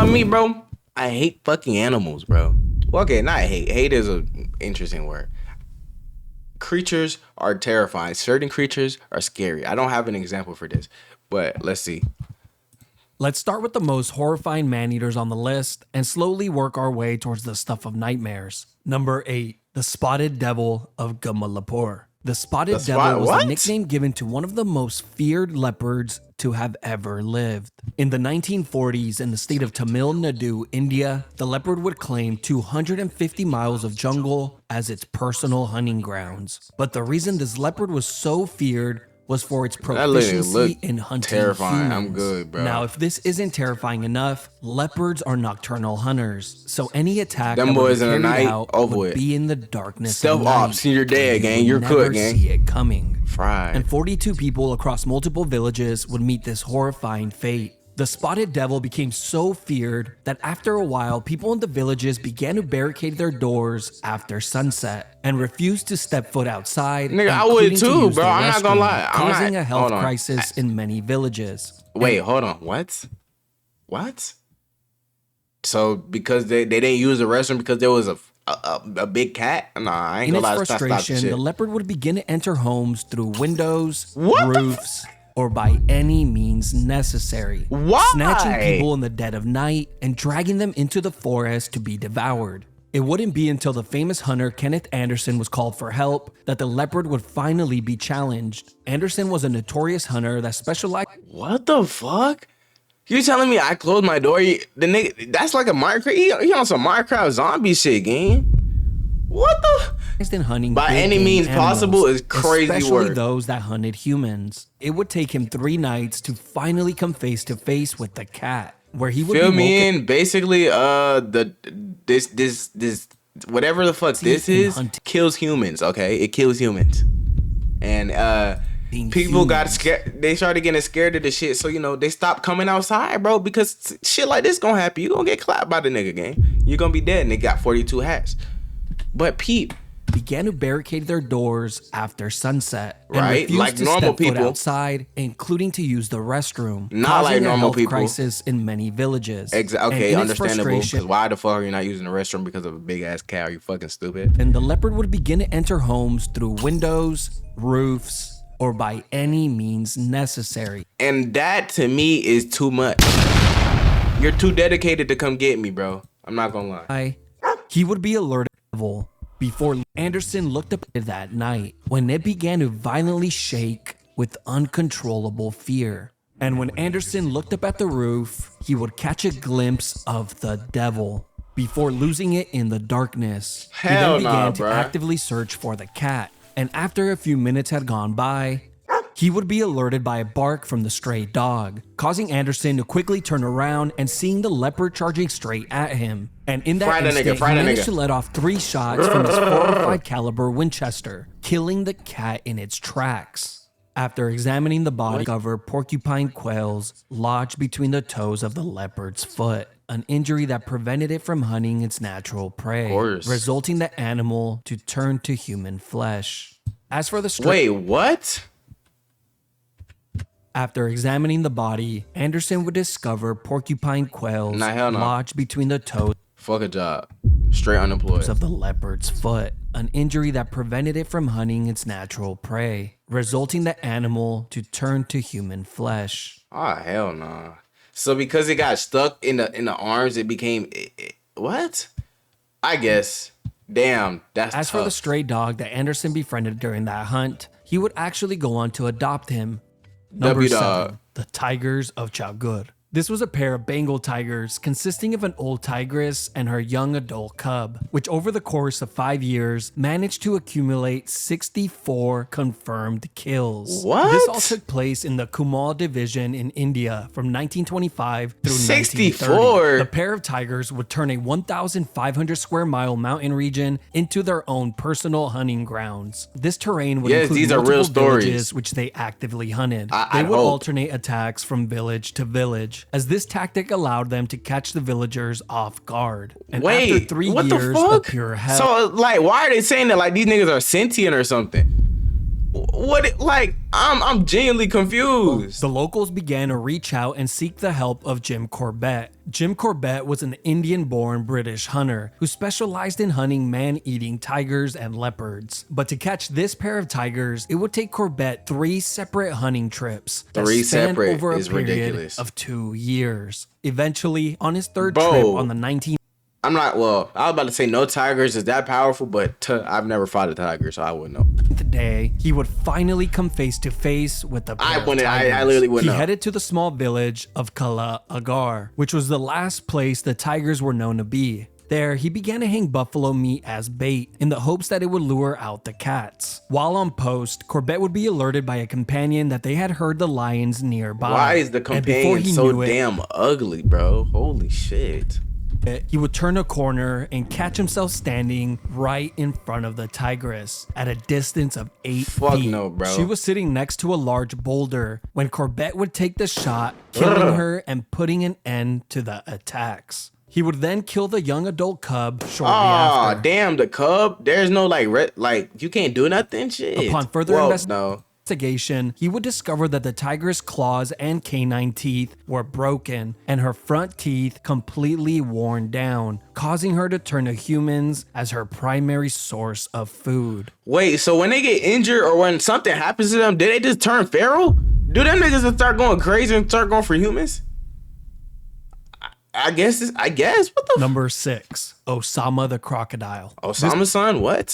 me, bro, I hate fucking animals, bro. Well, okay, not hate. Hate is an interesting word. Creatures are terrifying. Certain creatures are scary. I don't have an example for this, but let's see. Let's start with the most horrifying man-eaters on the list and slowly work our way towards the stuff of nightmares. Number 8, the spotted devil of Gamalapur. The spotted devil was the nickname given to one of the most feared leopards to have ever lived. In the 1940s, in the state of Tamil Nadu, India, the leopard would claim 250 miles of jungle as its personal hunting grounds. But the reason this leopard was so feared was for its proficiency in hunting terrifying. humans. I'm good, bro. Now, if this isn't terrifying enough, leopards are nocturnal hunters, so any attack Them that boys would in be the carried night, out over would it. be in the darkness Stealth of night. ops, you're dead, gang. You're never cooked, gang. see it coming. Fried. And 42 people across multiple villages would meet this horrifying fate. The spotted devil became so feared that after a while, people in the villages began to barricade their doors after sunset and refused to step foot outside. Nigga, I would including to too, use bro. the I'm not gonna restroom, lie. causing a health hold on. crisis in many villages. Wait, hold on. What? So because they didn't use the restroom because there was a big cat? Nah, I ain't In gonna its lie. frustration, the leopard would begin to enter homes through windows, What the roofs, or by any means necessary. Why? Snatching people in the dead of night and dragging them into the forest to be devoured. It wouldn't be until the famous hunter Kenneth Anderson was called for help that the leopard would finally be challenged. Anderson was a notorious hunter that specialized. What the fuck? You telling me I closed my door? The nigga, that's like a Minecraft. He on some Minecraft zombie shit, gang. What the? In hunting by big any game means animals, possible is crazy especially word. those that hunted humans. It would take him 3 nights to finally come face to face with the cat, where he would Fill be me in. Basically, this whatever the fuck this is kills humans. Okay, it kills humans, and people got scared. They started getting scared of the shit, so they stopped coming outside, bro, because shit like this gonna happen. You gonna get clapped by the nigga, gang. You gonna be dead, and they got 42 hats. But peep. Began to barricade their doors after sunset, and right? refused Like to normal step foot people outside, including to use the restroom. Not causing like a normal health people. crisis in many villages. Okay, And in its understandable. frustration- Because why the fuck are you not using the restroom because of a big ass cat? Are you fucking stupid? And the leopard would begin to enter homes through windows, roofs, or by any means necessary. And that to me is too much. You're too dedicated to come get me, bro. I'm not gonna lie. He would be alerted before Anderson looked up that night when it began to violently shake with uncontrollable fear. And when Anderson looked up at the roof, he would catch a glimpse of the devil before losing it in the darkness. Hell he then began to bruh. actively search for the cat. And after a few minutes had gone by, he would be alerted by a bark from the stray dog, causing Anderson to quickly turn around and seeing the leopard charging straight at him. And in that instant, he managed to let off 3 shots from his .45 caliber Winchester, killing the cat in its tracks. After examining the body, discovered porcupine quills lodged between the toes of the leopard's foot, an injury that prevented it from hunting its natural prey, resulting the animal to turn to human flesh. As for the Wait, what? After examining the body, Anderson would discover porcupine quills lodged between the toes Fuck a job. Straight unemployed. of the leopard's foot, an injury that prevented it from hunting its natural prey, resulting the animal to turn to human flesh. Oh, hell nah. So because it got stuck in the arms, it became... what? I guess. Damn, that's As for the stray dog that Anderson befriended during that hunt, he would actually go on to adopt him. Number 7, the Tigers of Chowgur. This was a pair of Bengal tigers consisting of an old tigress and her young adult cub, which over the course of 5 years managed to accumulate 64 confirmed kills. What? This all took place in the Kumal division in India from 1925 through 64? 1930. The pair of tigers would turn a 1,500 square mile mountain region into their own personal hunting grounds. This terrain would include these are multiple real stories. villages which they actively hunted. I They would hope. alternate attacks from village to village, as this tactic allowed them to catch the villagers off guard. And Wait, after 3 what years the of fuck? pure hell, So, like, why are they saying that like these niggas are sentient or something? Like, I'm genuinely confused. The locals began to reach out and seek the help of Jim Corbett. Jim Corbett was an Indian-born British hunter who specialized in hunting man-eating tigers and leopards. But to catch this pair of tigers, it would take Corbett 3 separate hunting trips that spanned over a period of 2 years. Eventually, on his third trip on the 19th, I was about to say no tigers is that powerful, but I've never fought a tiger, so I wouldn't know. The day he would finally come face to face with the pair of tigers. I literally wouldn't know. He headed to the small village of Kala Agar, which was the last place the tigers were known to be. There, he began to hang buffalo meat as bait in the hopes that it would lure out the cats. While on post, Corbett would be alerted by a companion that they had heard the lions nearby. Why is the companion so damn ugly, bro? Holy shit. He would turn a corner and catch himself standing right in front of the tigress at a distance of 8 feet. No, bro. She was sitting next to a large boulder when Corbett would take the shot, killing her and putting an end to the attacks. He would then kill the young adult cub shortly after. Oh, damn, the cub? There's no you can't do nothing? Shit. Upon further investigation, he would discover that the tiger's claws and canine teeth were broken and her front teeth completely worn down, causing her to turn to humans as her primary source of food. Wait, so when they get injured or when something happens to them, did they just turn feral? Do them niggas just start going crazy and start going for humans? I guess. What the Number 6, Osama the crocodile. Osama's son? What?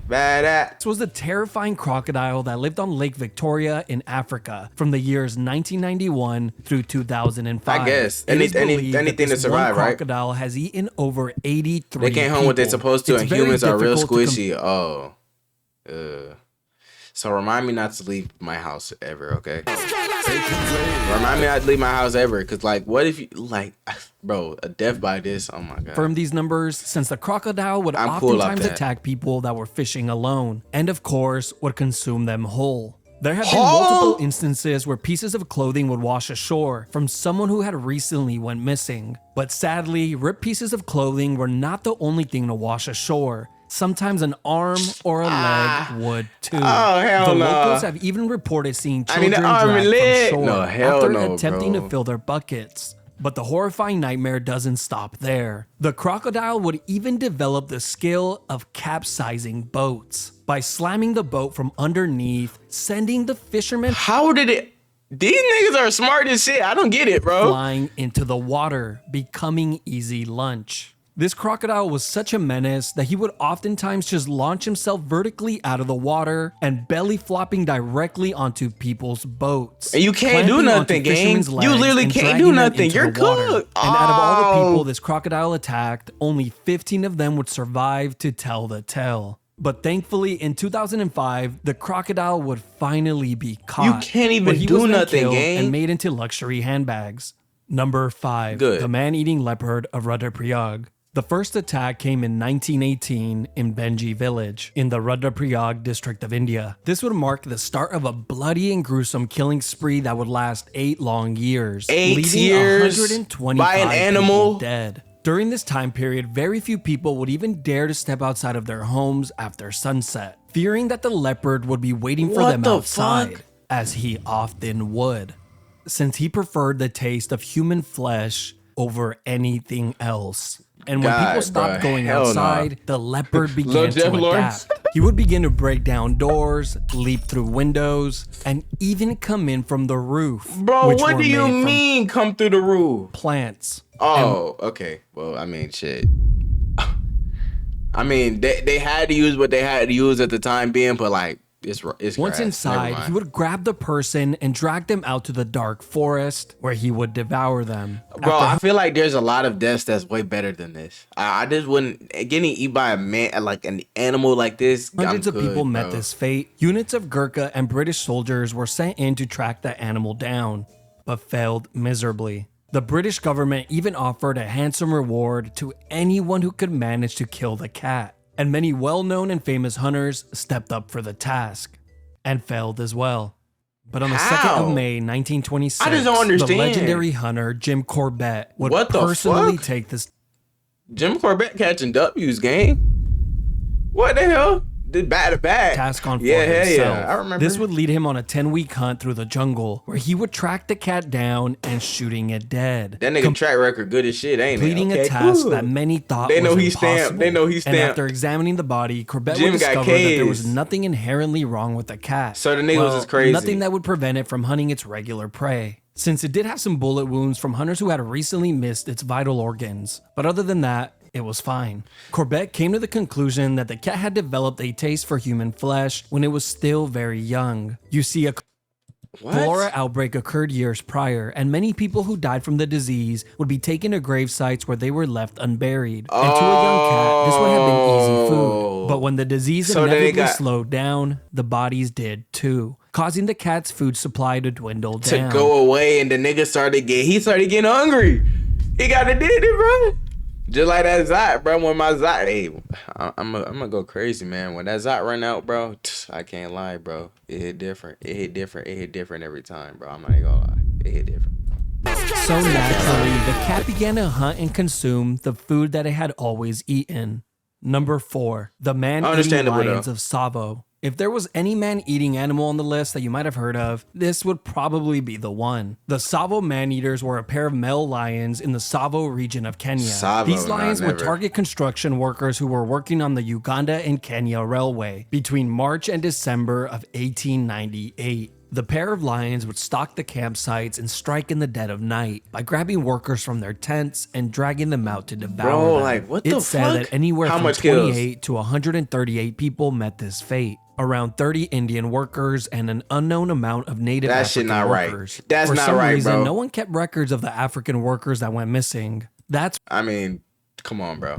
Badass. This was a terrifying crocodile that lived on Lake Victoria in Africa from the years 1991 through 2005. I guess anything to survive, right? Crocodile has eaten over 83 They can't hunt what they're supposed to, and humans are real squishy. So remind me not to leave my house ever, okay? Remind me not to leave my house ever, because, what if you, bro, a death by this, oh my God. From these numbers, since the crocodile would oftentimes attack people that were fishing alone, and of course, would consume them whole. There have been multiple instances where pieces of clothing would wash ashore from someone who had recently went missing. But sadly, ripped pieces of clothing were not the only thing to wash ashore. Sometimes an arm or a leg would too. Oh, hell no. The locals have even reported seeing children dragged from shore after attempting to fill their buckets. But the horrifying nightmare doesn't stop there. The crocodile would even develop the skill of capsizing boats by slamming the boat from underneath, sending the fishermen These niggas are smart as shit. I don't get it, bro. Flying into the water, becoming easy lunch. This crocodile was such a menace that he would oftentimes just launch himself vertically out of the water and belly flopping directly onto people's boats. And you can't do nothing, gang. You literally can't do nothing. You're cooked. And out of all the people this crocodile attacked, only 15 of them would survive to tell the tale. But thankfully, in 2005, the crocodile would finally be caught. You can't even do nothing, gang. And made into luxury handbags. Number 5, the man-eating leopard of Rudraprayag. The first attack came in 1918 in Benji village in the Rudraprayag district of India. This would mark the start of a bloody and gruesome killing spree that would last 8 long years, 8 leaving years 125 by an animal people dead. During this time period, very few people would even dare to step outside of their homes after sunset, fearing that the leopard would be waiting for them outside, as he often would, since he preferred the taste of human flesh over anything else. And when people stopped going outside, the leopard began to adapt. He would begin to break down doors, leap through windows, and even come in from the roof. Bro, what do you mean come through the roof? Plants. Oh, okay. Well, I mean, shit. I mean, they had to use what they had to use at the time being, but it's once inside, he would grab the person and drag them out to the dark forest where he would devour them. Bro, I feel like there's a lot of deaths that's way better than this. I just wouldn't getting eaten by a man, like an animal like this. Hundreds of people met this fate. Units of Gurkha and British soldiers were sent in to track the animal down, but failed miserably. The British government even offered a handsome reward to anyone who could manage to kill the cat. And many well-known and famous hunters stepped up for the task and failed as well. But on the 2nd of May, 1926, I just don't understand. The legendary hunter Jim Corbett would personally take this. Jim Corbett catching W's, gang. What the hell? back to back. Task on for himself. himself. I remember. This would lead him on a 10-week hunt through the jungle where he would track the cat down and shooting it dead. That nigga track record good as shit, ain't it? Completing a task that many thought was impossible. They know he stamped. And after examining the body, Corbett would discover that there was nothing inherently wrong with the cat. So the nigga was just crazy. Nothing that would prevent it from hunting its regular prey, since it did have some bullet wounds from hunters who had recently missed its vital organs. But other than that, it was fine. Corbett came to the conclusion that the cat had developed a taste for human flesh when it was still very young. You see, a cholera outbreak occurred years prior, and many people who died from the disease would be taken to grave sites where they were left unburied. And to a young cat, this would have been easy food. But when the disease inevitably slowed down, the bodies did too, causing the cat's food supply to dwindle down. To go away, and the nigga started getting hungry. He got addicted, bro. Just like that Zot, bro. When my Zot, hey, I'm gonna go crazy, man. When that Zot run out, bro, I can't lie, bro. It hit different. It hit different every time, bro. I'm not even gonna lie. It hit different. So naturally, the cat began to hunt and consume the food that it had always eaten. Number 4, the man-eating lions of Tsavo. If there was any man-eating animal on the list that you might have heard of, this would probably be the one. The Tsavo man-eaters were a pair of male lions in the Tsavo region of Kenya. These lions would target construction workers who were working on the Uganda and Kenya railway between March and December of 1898. The pair of lions would stalk the campsites and strike in the dead of night by grabbing workers from their tents and dragging them out to devour them. Like, what the fuck? It's said that anywhere from 28 to 138 people met this fate. Around 30 Indian workers and an unknown amount of native African workers. That's not right. For some reason, no one kept records of the African workers that went missing. I mean, come on, bro.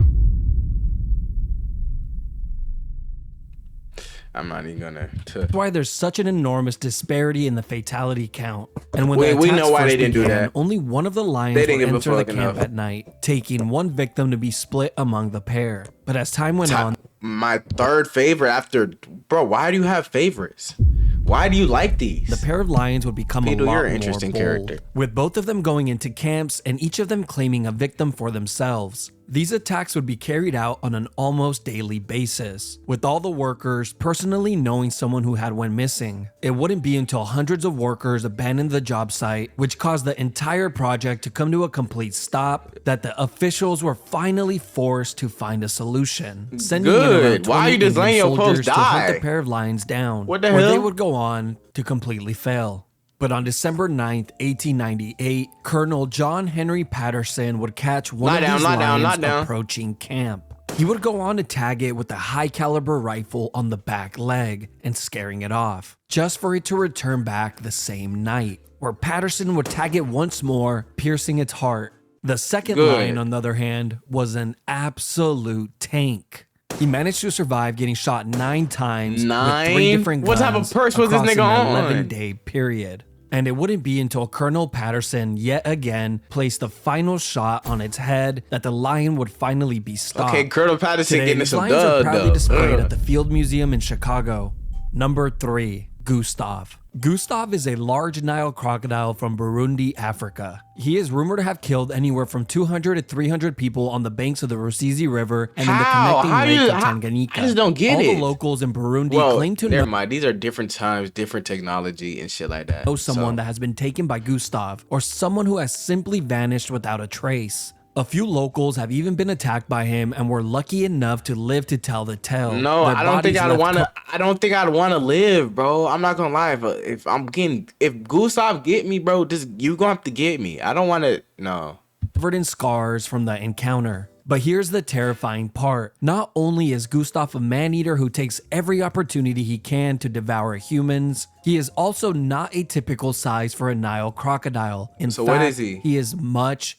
I'm not even gonna. That's why there's such an enormous disparity in the fatality count. And when we know why they didn't do that. Only one of the lions would enter the camp at night, taking one victim to be split among the pair. But as time went on, my third favorite after, bro. Why do you have favorites? Why do you like these? The pair of lions would become a lot more interesting bold, character. with both of them going into camps and each of them claiming a victim for themselves. These attacks would be carried out on an almost daily basis, with all the workers personally knowing someone who had went missing. It wouldn't be until hundreds of workers abandoned the job site, which caused the entire project to come to a complete stop, that the officials were finally forced to find a solution, sending in around 20 Indian soldiers to hunt the pair of lions down, what the where hell? they would go on to completely fail. But on December 9th, 1898, Colonel John Henry Patterson would catch one of these lions approaching camp. He would go on to tag it with a high-caliber rifle on the back leg and scaring it off, just for it to return back the same night, where Patterson would tag it once more, piercing its heart. The second lion, on the other hand, was an absolute tank. He managed to survive getting shot 9 times with 3 different guns. What type of purse was this nigga on? An 11-day period. And it wouldn't be until Colonel Patterson yet again placed the final shot on its head that the lion would finally be stopped. Okay, Colonel Patterson getting some lions are proudly displayed at the Field Museum in Chicago. Number 3, Gustav. Gustav is a large Nile crocodile from Burundi, Africa. He is rumored to have killed anywhere from 200 to 300 people on the banks of the Rusizi River and in the connecting lake of Tanganyika. I just don't get it. All the locals in Burundi claim to never mind. These are different times, different technology and shit like that. Know someone that has been taken by Gustav, or someone who has simply vanished without a trace. A few locals have even been attacked by him and were lucky enough to live to tell the tale. No, I don't think I'd want to live, bro. I'm not gonna lie. But if Gustav get me, bro, you gonna have to get me. I don't want to. No. Covered in scars from the encounter. But here's the terrifying part. Not only is Gustav a man-eater who takes every opportunity he can to devour humans, he is also not a typical size for a Nile crocodile. In fact, what is he? He is much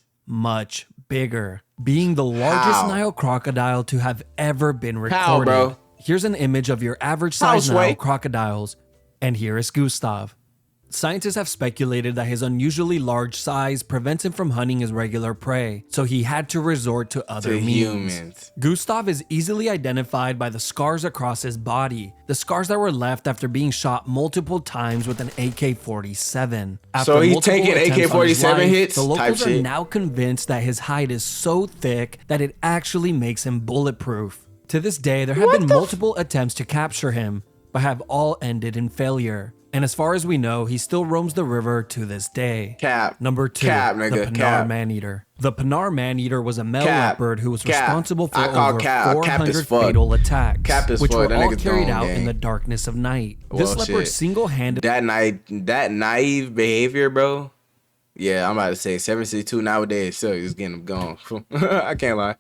bigger, being the largest Nile crocodile to have ever been recorded. How, bro? Here's an image of your average size Nile crocodiles, and here is Gustav. Scientists have speculated that his unusually large size prevents him from hunting his regular prey, so he had to resort to other means. Gustav is easily identified by the scars across his body, the scars that were left after being shot multiple times with an AK-47. So he's taking AK-47 hits? The locals are now convinced that his hide is so thick that it actually makes him bulletproof. To this day, there have been multiple attempts to capture him, but have all ended in failure. And as far as we know, he still roams the river to this day. Cap. Number 2, Cap, the nigga. Pinar Cap. Maneater. The Pinar Maneater was a male Cap. leopard who was Cap. responsible for I call over Cap. Cap as 400 fuck. fatal attacks, Cap as which fuck. were That all nigga's carried gone, out gang. in the darkness of night. Well, This leopard shit. single-handedly That naive behavior, bro. Yeah, I'm about to say 762 nowadays. So he's getting them gone. I can't lie.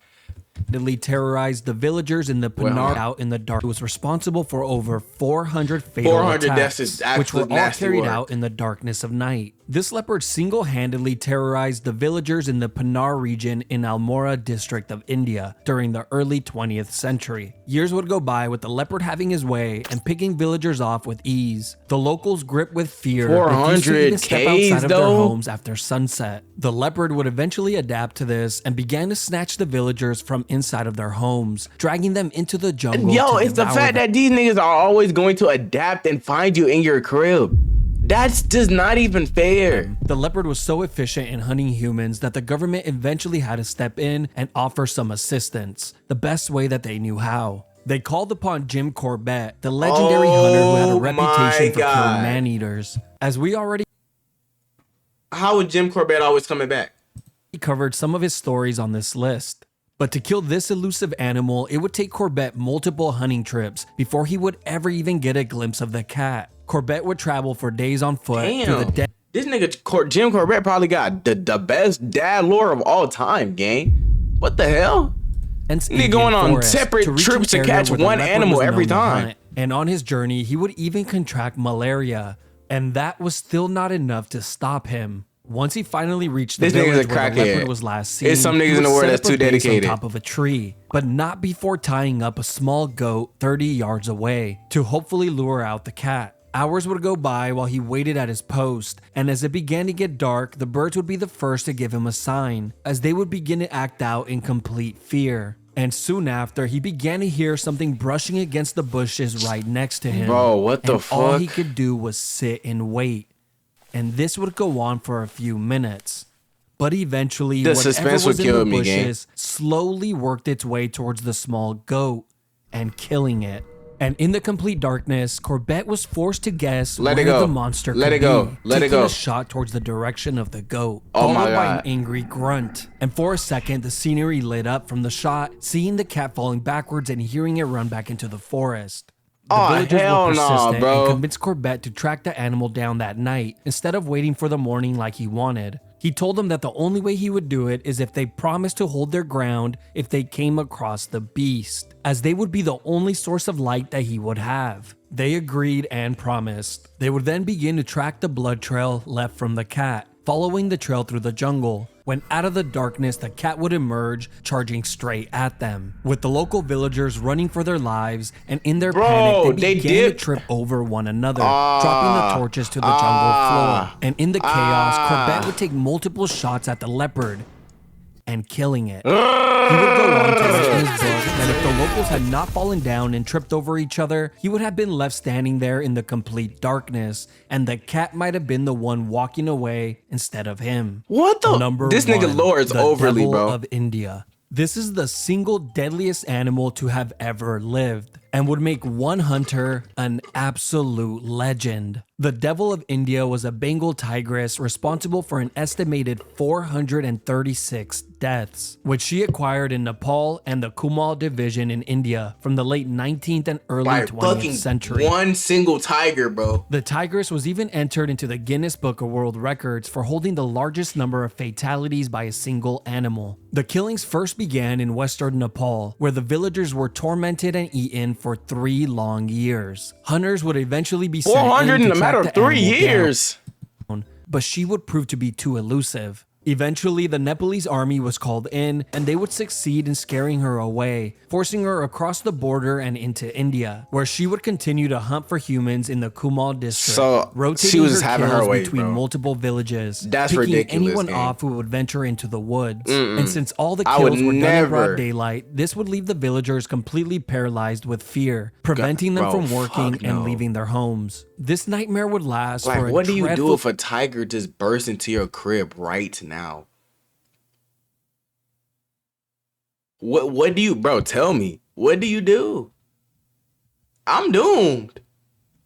terrorized the villagers in the Pinar out in the dark. It was responsible for over 400 fatal 400 attacks, deaths is which were all nasty carried work. out in the darkness of night. This leopard single-handedly terrorized the villagers in the Pinar region in Almora district of India during the early 20th century. Years would go by with the leopard having his way and picking villagers off with ease. The locals, gripped with fear, refused to even step 400 outside of their though? homes after sunset. The leopard would eventually adapt to this and began to snatch the villagers from inside of their homes, dragging them into the jungle. Yo, to it's the devour fact them. that these niggas are always going to adapt and find you in your crib. That's just not even fair. The leopard was so efficient in hunting humans that the government eventually had to step in and offer some assistance, the best way that they knew how. They called upon Jim Corbett, the legendary hunter who had a reputation for killing man-eaters. As we already How would Jim Corbett always coming back? covered some of his stories on this list. But to kill this elusive animal, it would take Corbett multiple hunting trips before he would ever even get a glimpse of the cat. Corbett would travel for days on foot through the desert. This nigga Jim Corbett probably got the best dad lore of all time, gang. What the hell? Nigga going on separate trips to catch one animal every time. And on his journey, he would even contract malaria. And that was still not enough to stop him. Once he finally reached the This nigga's a village where the leopard crackhead. was last seen, It's some he niggas would in the world set that's up a too base dedicated. on top of a tree, but not before tying up a small goat 30 yards away to hopefully lure out the cat. Hours would go by while he waited at his post, and as it began to get dark, the birds would be the first to give him a sign, as they would begin to act out in complete fear. And soon after, he began to hear something brushing against the bushes right next to him. Bro, what the and all fuck? he could do was sit and wait. And this would go on for a few minutes. But eventually, The whatever suspense was would in the kill me, gang. bushes slowly worked its way towards the small goat and killing it. And in the complete darkness, Corbett was forced to guess Let it where go. the monster Let could it go. be, Let it taking go. a shot towards the direction of the goat, Oh my followed by an God. angry grunt. And for a second, the scenery lit up from the shot, seeing the cat falling backwards and hearing it run back into the forest. The Oh, villagers hell were nah, persistent bro. and convinced Corbett to track the animal down that night instead of waiting for the morning like he wanted. He told them that the only way he would do it is if they promised to hold their ground if they came across the beast, as they would be the only source of light that he would have. They agreed and promised. They would then begin to track the blood trail left from the cat, following the trail through the jungle, when out of the darkness the cat would emerge, charging straight at them, with the local villagers running for their lives, and in their panic they began to trip over one another, dropping the torches to the jungle floor. And in the chaos, Corbett would take multiple shots at the leopard and killing it. He would go on to write in his book that if the locals had not fallen down and tripped over each other, he would have been left standing there in the complete darkness, and the cat might have been the one walking away instead of him. What the? Number This nigga one, lore is the overly, devil bro. of India. This is the single deadliest animal to have ever lived, and would make one hunter an absolute legend. The devil of India was a Bengal tigress responsible for an estimated 436 deaths, which she acquired in Nepal and the Kumal division in India from the late 19th and early By 20th fucking century. one single tiger, bro. The tigress was even entered into the Guinness Book of World Records for holding the largest number of fatalities by a single animal. The killings first began in western Nepal, where the villagers were tormented and eaten for 3 long years. Hunters would eventually be sent 400 in in to a matter track of the 3 animal down, years. but she would prove to be too elusive. Eventually, the Nepalese army was called in, and they would succeed in scaring her away, forcing her across the border and into India, where she would continue to hunt for humans in the Kumal district, So, rotating she was her having her kills way, between bro. multiple villages, That's picking ridiculous, anyone gang. off who would venture into the woods. And since all the I would kills were done in never- broad daylight, this would leave the villagers completely paralyzed with fear, preventing them bro, from working fuck and no. leaving their homes. This nightmare would last for Like, a what do you do dreadful if a tiger just bursts into your crib right now? What do you, bro? Tell me. what do you do? I'm doomed.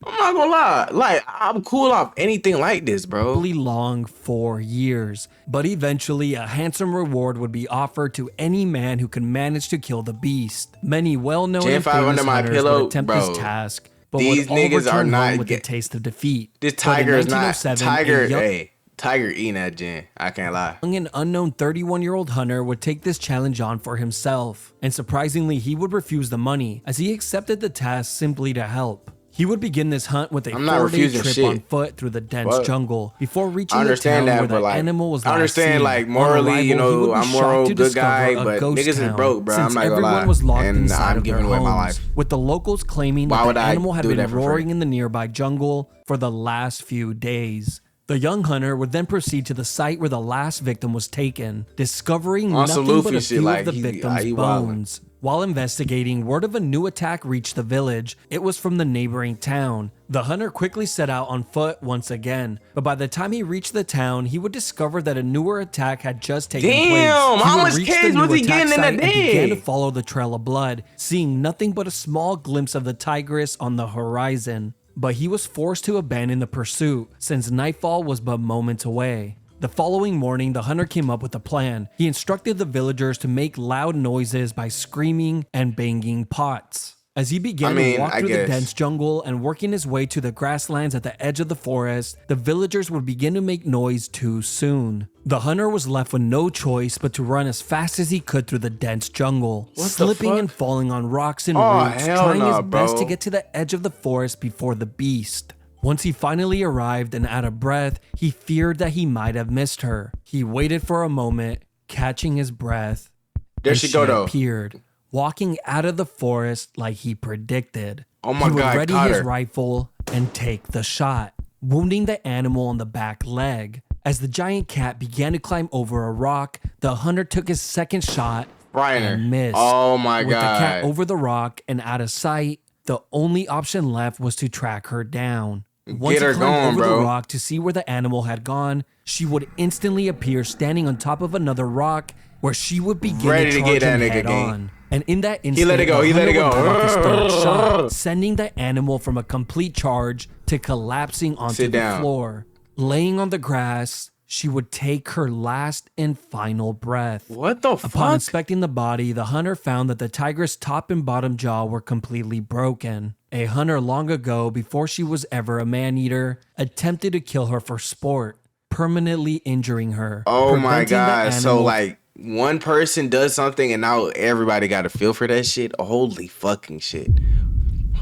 I'm not gonna lie. Like, I'm cool off anything like this, bro. Long for years, but eventually a handsome reward would be offered to any man who could manage to kill the beast. Many well-known Gen and 5 famous under my hunters pillow, would attempt bro. this task, but These would all niggas are return not home with the taste of defeat. This But in tiger is not 1907, Tiger. a young Hey, Tiger eating that Gen. I can't lie. and unknown 31-year-old hunter would take this challenge on for himself, and surprisingly he would refuse the money as he accepted the task simply to help. He would begin this hunt with a 4-day trip on foot through the dense jungle before reaching the town where the animal was last seen. I understand, like, morally, you know, I'm moral good guy, but niggas is broke, bro. I'm not gonna lie. Everyone was locked inside I'm giving away my life. with the locals claiming that the animal had been roaring in the nearby jungle for the last few days. The young hunter would then proceed to the site where the last victim was taken, discovering nothing but a few of the victim's bones. While investigating, word of a new attack reached the village. It was from the neighboring town. The hunter quickly set out on foot once again, but by the time he reached the town, he would discover that a newer attack had just taken place. Damn, how much kids was he getting in a day? And began to follow the trail of blood, seeing nothing but a small glimpse of the tigress on the horizon. But he was forced to abandon the pursuit, since nightfall was but moments away. The following morning, the hunter came up with a plan. He instructed the villagers to make loud noises by screaming and banging pots. As he began to walk through the dense jungle and working his way to the grasslands at the edge of the forest, the villagers would begin to make noise too soon. The hunter was left with no choice but to run as fast as he could through the dense jungle, slipping and falling on rocks and roots, trying his best to get to the edge of the forest before the beast. Once he finally arrived and out of breath, he feared that he might have missed her. He waited for a moment, catching his breath. There she go though. Appeared, walking out of the forest like he predicted. Oh my God, he would ready his rifle and take the shot, wounding the animal on the back leg. As the giant cat began to climb over a rock, the hunter took his second shot and missed. Oh my God. With the cat over the rock and out of sight, the only option left was to track her down. Once Get her he climbed going, over bro. the rock to see where the animal had gone, she would instantly appear standing on top of another rock where she would begin Ready to to charge get that him nigga head game. on. And in that instant, He let it go. He let it go. the hunter would let off his third shot, sending the animal from a complete charge to collapsing onto the floor. Laying on the grass, she would take her last and final breath. What the fuck? Upon inspecting the body, the hunter found that the tiger's top and bottom jaw were completely broken. A hunter long ago, before she was ever a man-eater, attempted to kill her for sport, permanently injuring her. Oh my God. So like one person does something and now everybody got to feel for that shit? Holy fucking shit.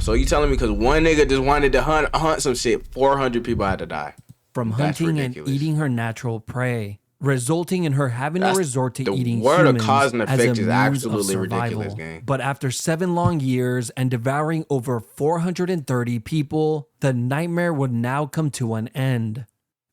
So you telling me because one nigga just wanted to hunt some shit, 400 people had to die? From hunting and eating her natural prey, resulting in her having to resort to eating humans word of cause and effect as a is means absolutely of ridiculous, survival. gang. But after 7 long years and devouring over 430 people, the nightmare would now come to an end.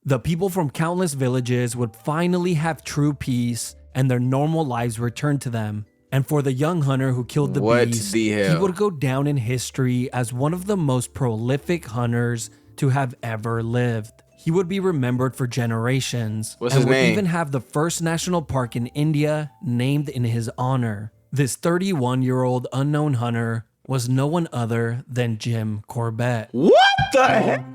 The people from countless villages would finally have true peace and their normal lives return to them. And for the young hunter who killed the beast, he would go down in history as one of the most prolific hunters to have ever lived. He would be remembered for generations. What's his name? And would even have the first national park in India named in his honor. This 31-year-old unknown hunter was no one other than Jim Corbett. What the heck?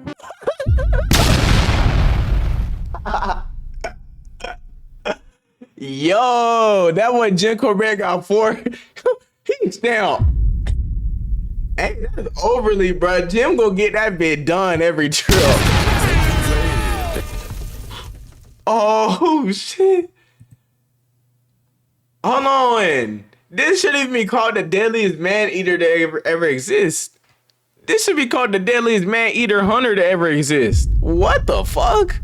Yo, that one Jim Corbett got 4. He's down. Hey, that's overly, bro. Jim gonna get that bit done every trip. Oh shit. Hold on. This shouldn't even be called the deadliest man-eater that ever exists. This should be called the deadliest man-eater hunter to ever exist. What the fuck?